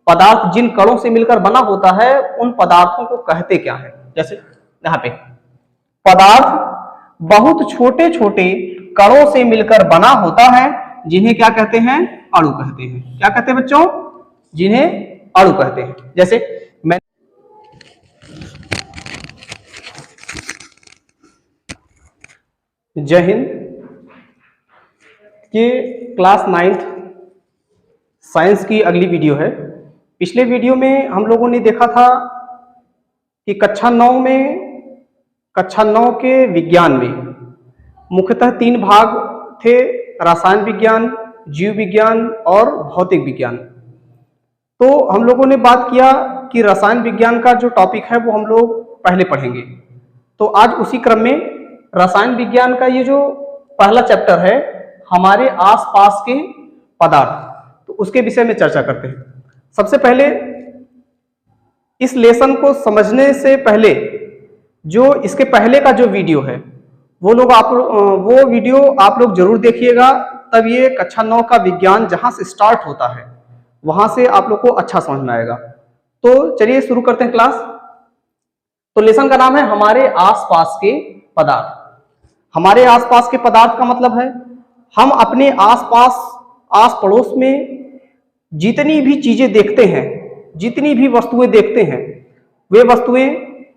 पदार्थ जिन कणों से मिलकर बना होता है उन पदार्थों को कहते क्या है। जैसे यहाँ पे पदार्थ बहुत छोटे छोटे कणों से मिलकर बना होता है जिन्हें क्या कहते हैं, अणु कहते हैं। क्या कहते हैं बच्चों, जिन्हें अणु कहते हैं। जैसे मैं जय हिंद, ये क्लास 9th साइंस की अगली वीडियो है। पिछले वीडियो में हम लोगों ने देखा था कि कक्षा 9 के विज्ञान में मुख्यतः 3 भाग थे, रसायन विज्ञान, जीव विज्ञान और भौतिक विज्ञान। तो हम लोगों ने बात किया कि रसायन विज्ञान का जो टॉपिक है वो हम लोग पहले पढ़ेंगे। तो आज उसी क्रम में रसायन विज्ञान का ये जो पहला चैप्टर है, हमारे आसपास के पदार्थ, तो उसके विषय में चर्चा करते हैं। सबसे पहले इस लेसन को समझने से पहले जो इसके पहले का जो वीडियो है वो वीडियो आप लोग जरूर देखिएगा, तब ये कक्षा 9 का विज्ञान जहां से स्टार्ट होता है वहां से आप लोग को अच्छा समझ में आएगा। तो चलिए शुरू करते हैं क्लास। तो लेसन का नाम है हमारे आसपास के पदार्थ। हमारे आसपास के पदार्थ का मतलब है हम अपने आसपास, आस पड़ोस में जितनी भी चीजें देखते हैं, जितनी भी वस्तुएं देखते हैं, वे वस्तुएं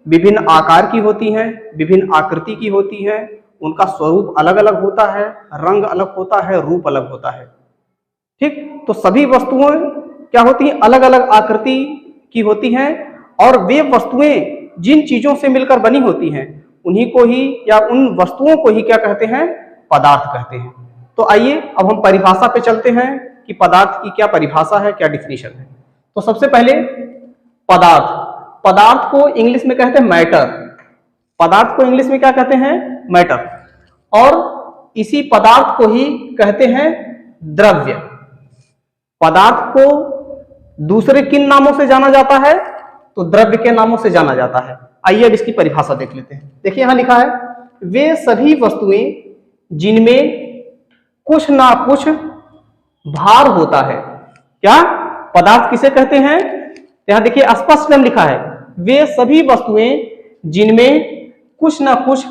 विभिन्न आकार की होती हैं, विभिन्न आकृति की होती हैं, उनका स्वरूप अलग अलग होता है, रंग अलग होता है, रूप अलग होता है। ठीक, तो सभी वस्तुएं क्या होती हैं, अलग अलग आकृति की होती हैं, और वे वस्तुएं जिन चीजों से मिलकर बनी होती हैं उन्हीं को ही या उन वस्तुओं को ही क्या कहते हैं, पदार्थ कहते हैं। तो आइए अब हम परिभाषा पे चलते हैं कि पदार्थ की क्या परिभाषा है, क्या डिफिनीशन है। तो सबसे पहले पदार्थ को इंग्लिश में कहते हैं मैटर। पदार्थ को इंग्लिश में क्या कहते हैं, मैटर। और इसी पदार्थ को ही कहते हैं द्रव्य। पदार्थ को दूसरे किन नामों से जाना जाता है, तो द्रव्य के नामों से जाना जाता है। आइए अब इसकी परिभाषा देख लेते हैं। देखिए यहां लिखा है, वे सभी वस्तुएं जिनमें कुछ ना कुछ भार होता है। क्या पदार्थ किसे कहते हैं, यहां देखिए स्पष्ट नाम लिखा है, वे सभी वस्तुएं जिनमें कुछ ना कुछ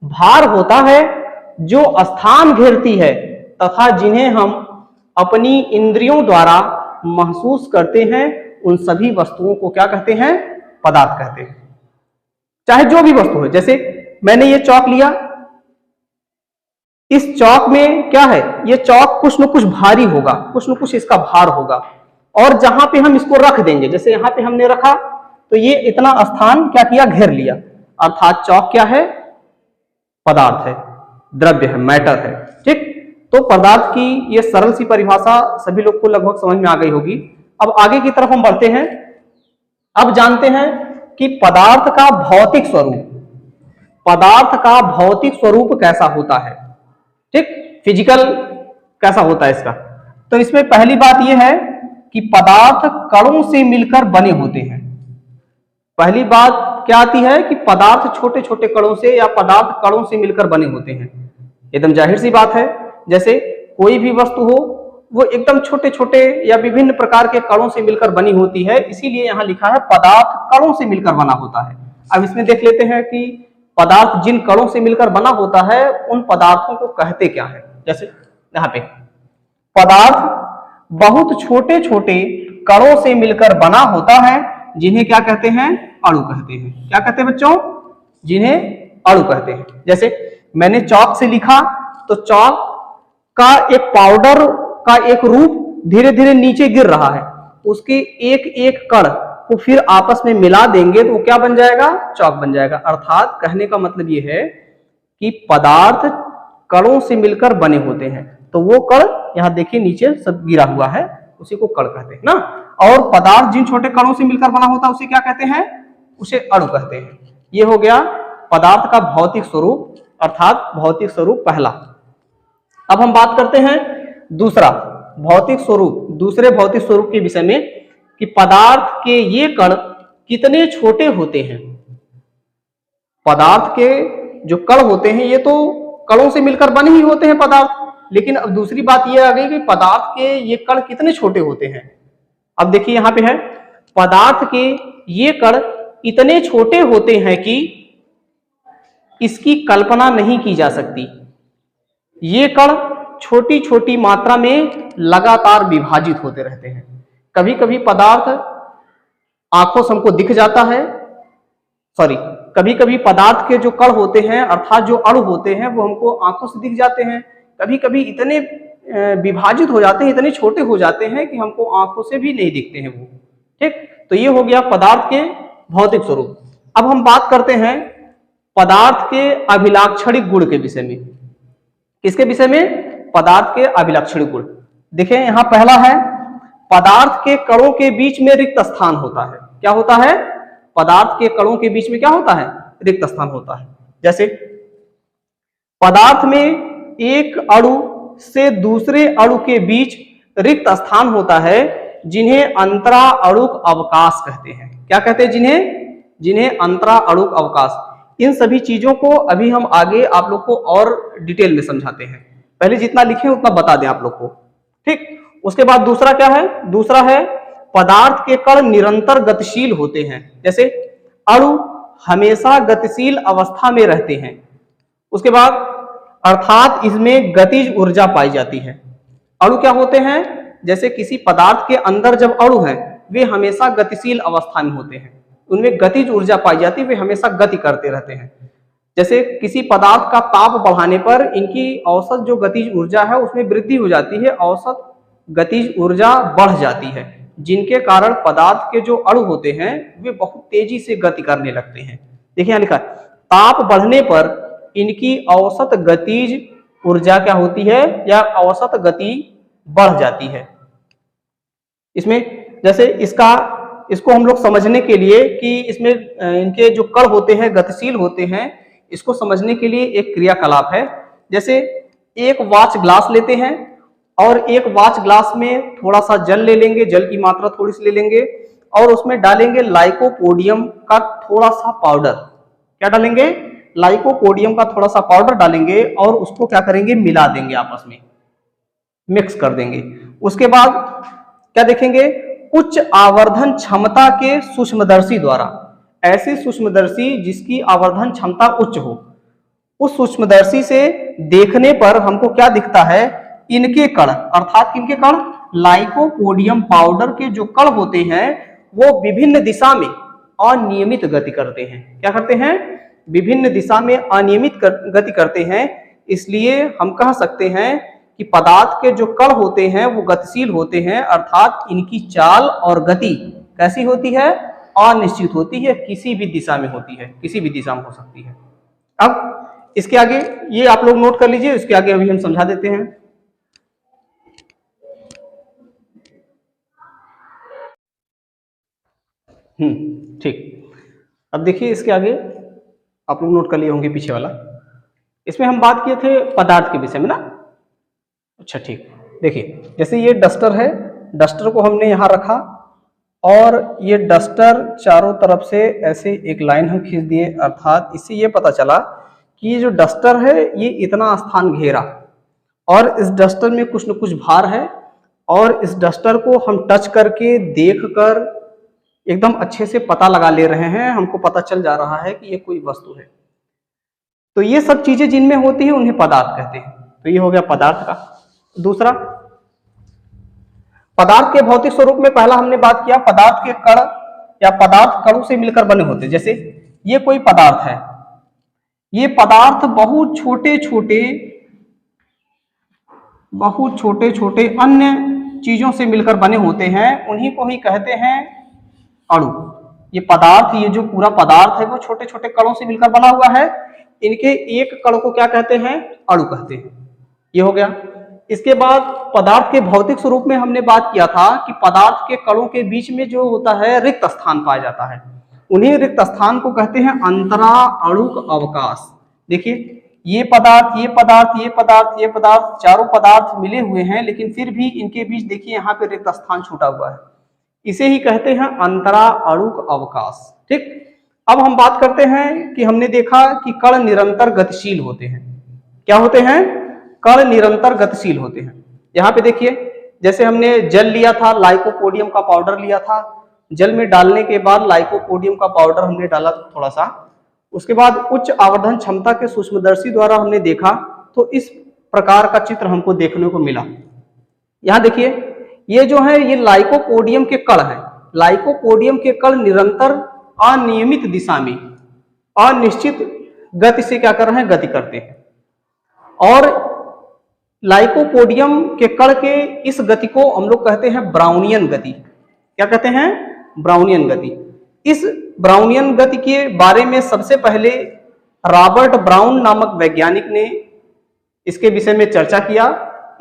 भार होता है, जो स्थान घेरती है तथा जिन्हें हम अपनी इंद्रियों द्वारा महसूस करते हैं, उन सभी वस्तुओं को क्या कहते हैं, पदार्थ कहते हैं। चाहे जो भी वस्तु है, जैसे मैंने ये चौक लिया, इस चौक में क्या है, ये चौक कुछ न कुछ भारी होगा, कुछ न कुछ इसका भार होगा, और जहां पे हम इसको रख देंगे, जैसे यहां पे हमने रखा तो ये इतना स्थान क्या किया, घेर लिया, अर्थात चौक क्या है, पदार्थ है, द्रव्य है, मैटर है। ठीक, तो पदार्थ की ये सरल सी परिभाषा सभी लोग को लगभग समझ में आ गई होगी। अब आगे की तरफ हम बढ़ते हैं। अब जानते हैं कि पदार्थ का भौतिक स्वरूप कैसा होता है। ठीक, फिजिकल कैसा होता है इसका। तो इसमें पहली बात यह है कि पदार्थ कणों से मिलकर बने होते हैं। पहली बात क्या आती है कि पदार्थ छोटे छोटे कणों से या पदार्थ कणों से मिलकर बने होते हैं। एकदम जाहिर सी बात है, जैसे कोई भी वस्तु हो वो एकदम छोटे छोटे या विभिन्न प्रकार के कणों से मिलकर बनी होती है, इसीलिए यहां लिखा है पदार्थ कणों से मिलकर बना होता है। अब इसमें देख लेते हैं कि पदार्थ जिन कणों से मिलकर बना होता है उन पदार्थों को कहते क्या है। जैसे यहाँ पे पदार्थ बहुत छोटे छोटे कणों से मिलकर बना होता है, जिन्हें क्या कहते हैं, अणु कहते हैं। क्या कहते हैं बच्चों, जिन्हें अणु कहते हैं। जैसे मैंने चौक से लिखा, तो चौक का एक पाउडर का एक रूप धीरे धीरे नीचे गिर रहा है, उसके एक एक कण को फिर आपस में मिला देंगे तो क्या बन जाएगा, चौक बन जाएगा। अर्थात कहने का मतलब यह है कि पदार्थ कणों से मिलकर बने होते हैं। तो वो कण यहां देखिए नीचे सब गिरा हुआ है, उसी को कण कहते हैं ना। और पदार्थ जिन छोटे कणों से मिलकर बना होता है उसे क्या कहते हैं, उसे अणु कहते हैं। ये हो गया पदार्थ का भौतिक स्वरूप, अर्थात भौतिक स्वरूप पहला। अब हम बात करते हैं दूसरे भौतिक स्वरूप के विषय में कि पदार्थ के ये कण कितने छोटे होते हैं। पदार्थ के जो कण होते हैं ये तो कणों से मिलकर बने ही होते हैं पदार्थ, लेकिन अब दूसरी बात यह आ गई कि पदार्थ के ये कण कितने छोटे होते हैं। अब देखिए यहां पे है, पदार्थ के ये कण इतने छोटे होते हैं कि इसकी कल्पना नहीं की जा सकती। ये कण छोटी छोटी मात्रा में लगातार विभाजित होते रहते हैं। कभी कभी पदार्थ आंखों से हमको दिख जाता है, कभी कभी पदार्थ के जो कण होते हैं अर्थात जो अणु होते हैं वो हमको आंखों से दिख जाते हैं, कभी कभी इतने विभाजित हो जाते हैं, इतने छोटे हो जाते हैं कि हमको आंखों से भी नहीं दिखते हैं वो। ठीक, तो ये हो गया पदार्थ के भौतिक स्वरूप। अब हम बात करते हैं पदार्थ के अभिलाक्षणिक गुण के विषय में। किसके विषय में? पदार्थ के अभिलाक्षणिक गुण। देखिए यहां पहला है, पदार्थ के कणों के बीच में रिक्त स्थान होता है। क्या होता है? पदार्थ के कणों के बीच में क्या होता है? रिक्त स्थान होता है। जैसे पदार्थ में एक अणु से दूसरे अणु के बीच रिक्त स्थान होता है, जिन्हें अंतरा अणुक अवकाश कहते हैं। क्या कहते हैं? जिन्हें अंतरा अणुक अवकाश। इन सभी चीजों को अभी हम आगे आप लोग को और डिटेल में समझाते हैं, पहले जितना लिखे उतना बता दें आप लोग को। ठीक, उसके बाद दूसरा क्या है? दूसरा है पदार्थ के कण निरंतर गतिशील होते हैं। जैसे अणु हमेशा गतिशील अवस्था में रहते हैं। उसके बाद अर्थात इसमें गतिज ऊर्जा पाई जाती है। अणु क्या होते हैं? जैसे किसी पदार्थ के अंदर जब अणु हैं वे हमेशा गतिशील अवस्था में होते हैं, उनमें गतिज ऊर्जा पाई जाती है, वे हमेशा गति करते रहते हैं। जैसे किसी पदार्थ का ताप बढ़ाने पर इनकी औसत जो गतिज ऊर्जा है उसमें वृद्धि हो जाती है, औसत गतिज ऊर्जा बढ़ जाती है, जिनके कारण पदार्थ के जो अणु होते हैं वे बहुत तेजी से गति करने लगते हैं। देखिए यहां लिखा है, ताप बढ़ने पर इनकी औसत गतिज ऊर्जा क्या होती है या औसत गति बढ़ जाती है। इसमें जैसे इसको हम लोग समझने के लिए कि इसमें इनके जो कण होते हैं गतिशील होते हैं, इसको समझने के लिए एक क्रियाकलाप है। जैसे एक वॉच ग्लास लेते हैं और एक वॉच ग्लास में थोड़ा सा जल ले लेंगे, जल की मात्रा थोड़ी सी ले लेंगे और उसमें डालेंगे लाइकोपोडियम का थोड़ा सा पाउडर। क्या डालेंगे? लाइकोपोडियम का थोड़ा सा पाउडर डालेंगे और उसको क्या करेंगे? मिला देंगे, आपस में मिक्स कर देंगे। उसके बाद क्या देखेंगे? उच्च आवर्धन क्षमता के सूक्ष्मदर्शी द्वारा, ऐसे सूक्ष्मदर्शी जिसकी आवर्धन क्षमता उच्च हो, उस सूक्ष्मदर्शी से देखने पर हमको क्या दिखता है? इनके कण अर्थात किनके कण? लाइकोपोडियम पाउडर के जो कण होते हैं वो विभिन्न दिशा में अनियमित गति करते हैं। क्या करते हैं? विभिन्न दिशा में अनियमित गति करते हैं। इसलिए हम कह सकते हैं कि पदार्थ के जो कण होते हैं वो गतिशील होते हैं, अर्थात इनकी चाल और गति कैसी होती है? अनिश्चित होती है, किसी भी दिशा में होती है, किसी भी दिशा में हो सकती है। अब इसके आगे ये आप लोग नोट कर लीजिए, इसके आगे अभी हम समझा देते हैं। ठीक, अब देखिए इसके आगे आप लोग नोट कर लिए होंगे पीछे वाला। इसमें हम बात किए थे पदार्थ के विषय में ना। अच्छा ठीक, देखिए जैसे ये डस्टर है, डस्टर को हमने यहाँ रखा और ये डस्टर चारों तरफ से ऐसे एक लाइन हम खींच दिए, अर्थात इससे ये पता चला कि ये जो डस्टर है ये इतना स्थान घेरा और इस डस्टर में कुछ न कुछ भार है और इस डस्टर को हम टच करके देखकर एकदम अच्छे से पता लगा ले रहे हैं, हमको पता चल जा रहा है कि ये कोई वस्तु है। तो ये सब चीजें जिनमें होती है उन्हें पदार्थ कहते हैं। तो ये हो गया पदार्थ का। दूसरा, पदार्थ के भौतिक स्वरूप में पहला हमने बात किया पदार्थ के कण या पदार्थ कणों से मिलकर बने होते हैं। जैसे ये कोई पदार्थ है, ये पदार्थ बहुत छोटे छोटे अन्य चीजों से मिलकर बने होते हैं, उन्हीं को ही कहते हैं अणु। ये पदार्थ, ये जो पूरा पदार्थ है वो छोटे छोटे कणों से मिलकर बना हुआ है, इनके एक कण को क्या कहते हैं? अणु कहते हैं। ये हो गया। इसके बाद पदार्थ के भौतिक स्वरूप में हमने बात किया था कि पदार्थ के कणों के बीच में जो होता है रिक्त स्थान पाया जाता है, उन्हीं रिक्त स्थान को कहते हैं अंतरा अणुक अवकाश। देखिए ये पदार्थ, ये पदार्थ, ये पदार्थ, ये पदार्थ, चारों पदार्थ मिले हुए हैं, लेकिन फिर भी इनके बीच देखिए यहाँ पे रिक्त स्थान छूटा हुआ है, इसे ही कहते हैं अंतरा अणुक अवकाश। ठीक, अब हम बात करते हैं कि हमने देखा कि कण निरंतर गतिशील होते हैं। क्या होते हैं? कण निरंतर गतिशील होते हैं। यहाँ पे देखिए जैसे हमने जल लिया था, लाइकोपोडियम का पाउडर लिया था, जल में डालने के बाद लाइकोपोडियम का पाउडर हमने डाला थोड़ा सा, उसके बाद उच्च आवर्धन क्षमता के सूक्ष्मदर्शी द्वारा हमने देखा तो इस प्रकार का चित्र हमको देखने को मिला। यहाँ देखिए, ये जो है ये लाइकोपोडियम के कण है। लाइकोपोडियम के कण निरंतर अनियमित दिशा में अनिश्चित गति से क्या कर रहे हैं, गति करते हैं। और लाइकोपोडियम के कण के इस गति को हम लोग कहते हैं ब्राउनियन गति। क्या कहते हैं, ब्राउनियन गति। इस ब्राउनियन गति के बारे में सबसे पहले रॉबर्ट ब्राउन नामक वैज्ञानिक ने इसके विषय में चर्चा किया,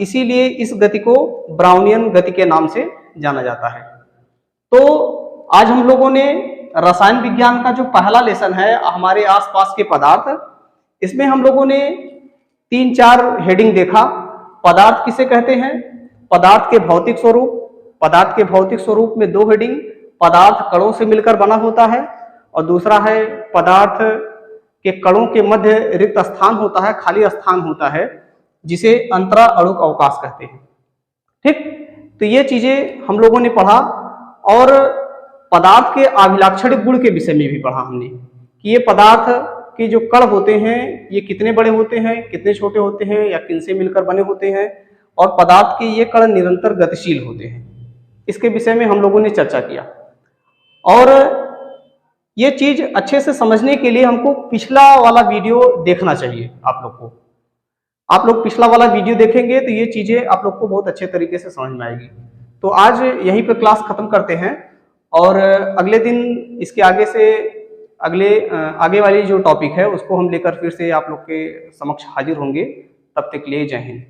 इसीलिए इस गति को ब्राउनियन गति के नाम से जाना जाता है। तो आज हम लोगों ने रसायन विज्ञान का जो पहला लेसन है, हमारे आसपास के पदार्थ, इसमें हम लोगों ने 3-4 हेडिंग देखा। पदार्थ किसे कहते हैं, पदार्थ के भौतिक स्वरूप। पदार्थ के भौतिक स्वरूप में 2 हेडिंग, पदार्थ कणों से मिलकर बना होता है, और दूसरा है पदार्थ के कणों के मध्य रिक्त स्थान होता है, खाली स्थान होता है, जिसे अंतरा अणुक अवकाश कहते हैं। ठीक, तो ये चीजें हम लोगों ने पढ़ा। और पदार्थ के अभिलाक्षणिक गुण के विषय में भी पढ़ा हमने कि ये पदार्थ के जो कण होते हैं ये कितने बड़े होते हैं, कितने छोटे होते हैं, या किनसे मिलकर बने होते हैं, और पदार्थ के ये कण निरंतर गतिशील होते हैं। इसके विषय में हम लोगों ने चर्चा किया। और ये चीज अच्छे से समझने के लिए हमको पिछला वाला वीडियो देखना चाहिए आप लोग को। आप लोग पिछला वाला वीडियो देखेंगे तो ये चीजें आप लोग को बहुत अच्छे तरीके से समझ में आएगी। तो आज यहीं पे क्लास खत्म करते हैं, और अगले दिन इसके आगे से आगे वाली जो टॉपिक है उसको हम लेकर फिर से आप लोग के समक्ष हाजिर होंगे। तब तक के लिए जय हिंद।